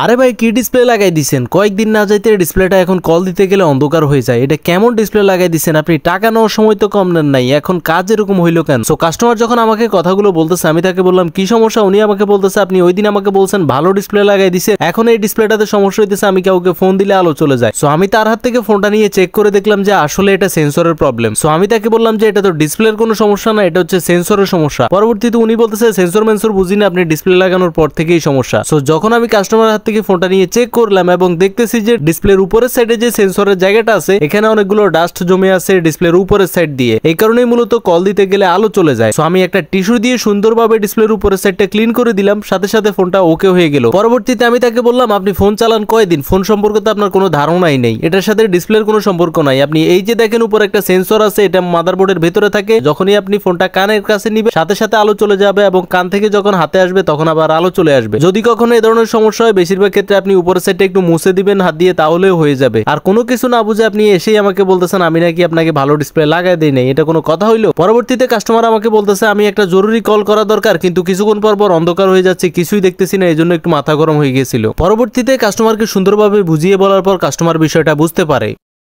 আরে ভাই কি ডিসপ্লে লাগাই দিছেন? কয়েকদিন না যাইতে ডিসপ্লেটা এখন কল দিতে গেলে অন্ধকার হয়ে যায়। এটা কেমন ডিসপ্লে লাগাই দিছেন? আপনি টাকা নেওয়ার সময় তো কম নেন নাই, এখন কাজ এরকম হইলো কেন? সো কাস্টমার যখন আমাকে কথাগুলো বলতেছে আমি তাকে বললাম কি সমস্যা। উনি আমাকে বলতেছে আপনি ওই দিন আমাকে বলছেন ভালো ডিসপ্লে লাগাই দিছে, এখন এই ডিসপ্লেটাতে সমস্যা হইতেছে, আমি কাউকে ফোন দিলে আলো চলে যায়। সো আমি তার হাত থেকে ফোনটা নিয়ে চেক করে দেখলাম যে আসলে এটা সেন্সরের প্রবলেম। সো আমি তাকে বললাম যে এটা তো ডিসপ্লের কোনো সমস্যা না, এটা হচ্ছে সেন্সরের সমস্যা। পরবর্তীতে উনি বলতেছে সেন্সর মেন্সর বুঝি না, আপনি ডিসপ্লে লাগানোর পর থেকেই সমস্যা। সো যখন আমি কাস্টমারের হাত থেকে ফোনটা নিয়ে চেক করলাম এবং দেখতেছি যে ডিসপ্লের উপরের সাইডে যে সেন্সরের জায়গাটা আছে এখানে অনেকগুলো ডাস্ট জমে আছে ডিসপ্লের উপরের সাইড দিয়ে, এই কারণেই মূলত কল দিতে গেলে আলো চলে যায়। সো আমি একটা টিস্যু দিয়ে সুন্দরভাবে ডিসপ্লের উপরের সাইডটা ক্লিন করে দিলাম, সাথে সাথে ফোনটা ওকে হয়ে গেল। পরবর্তীতে আমি তাকে বললাম আপনি ফোন চালান কয়দিন, ফোন সম্পর্কে তো আপনার কোনো ধারণাই নেই, এটার সাথে ডিসপ্লের কোনো সম্পর্ক নাই। আপনি এই যে দেখেন উপরে একটা সেন্সর আছে, এটা মাদারবোর্ডের ভেতরে থাকে, যখনই আপনি ফোনটা কানের কাছে নিবে সাথে সাথে আলো চলে যাবে এবং কান থেকে যখন হাতে আসবে তখন আবার আলো চলে আসবে। যদি কখনো এই ধরনের সমস্যা হয় বেশিরভাগ ক্ষেত্রে আপনি উপরের সাইডটা একটু মুছে দিবেন হাত দিয়ে, তাহলেও হয়ে যাবে। আর কোনো কিছু না বুঝে আপনি এসেই আমাকে বলতেছেন আমি নাকি আপনাকে ভালো ডিসপ্লে লাগাই দেই নাই, এটা কোনো কথা হইলো? পরবর্তীতে কাস্টমার আমাকে বলতেছে আমি একটা জরুরি কল করা দরকার, কিন্তু কিছুক্ষণ পর পর অন্ধকার হয়ে যাচ্ছে, কিছুই দেখতেছি না, এই জন্য একটু মাথা গরম হয়ে গেছিল। পরবর্তীতে কাস্টমারকে সুন্দরভাবে বুঝিয়ে বলার পর কাস্টমার বিষয়টা বুঝতে পারে।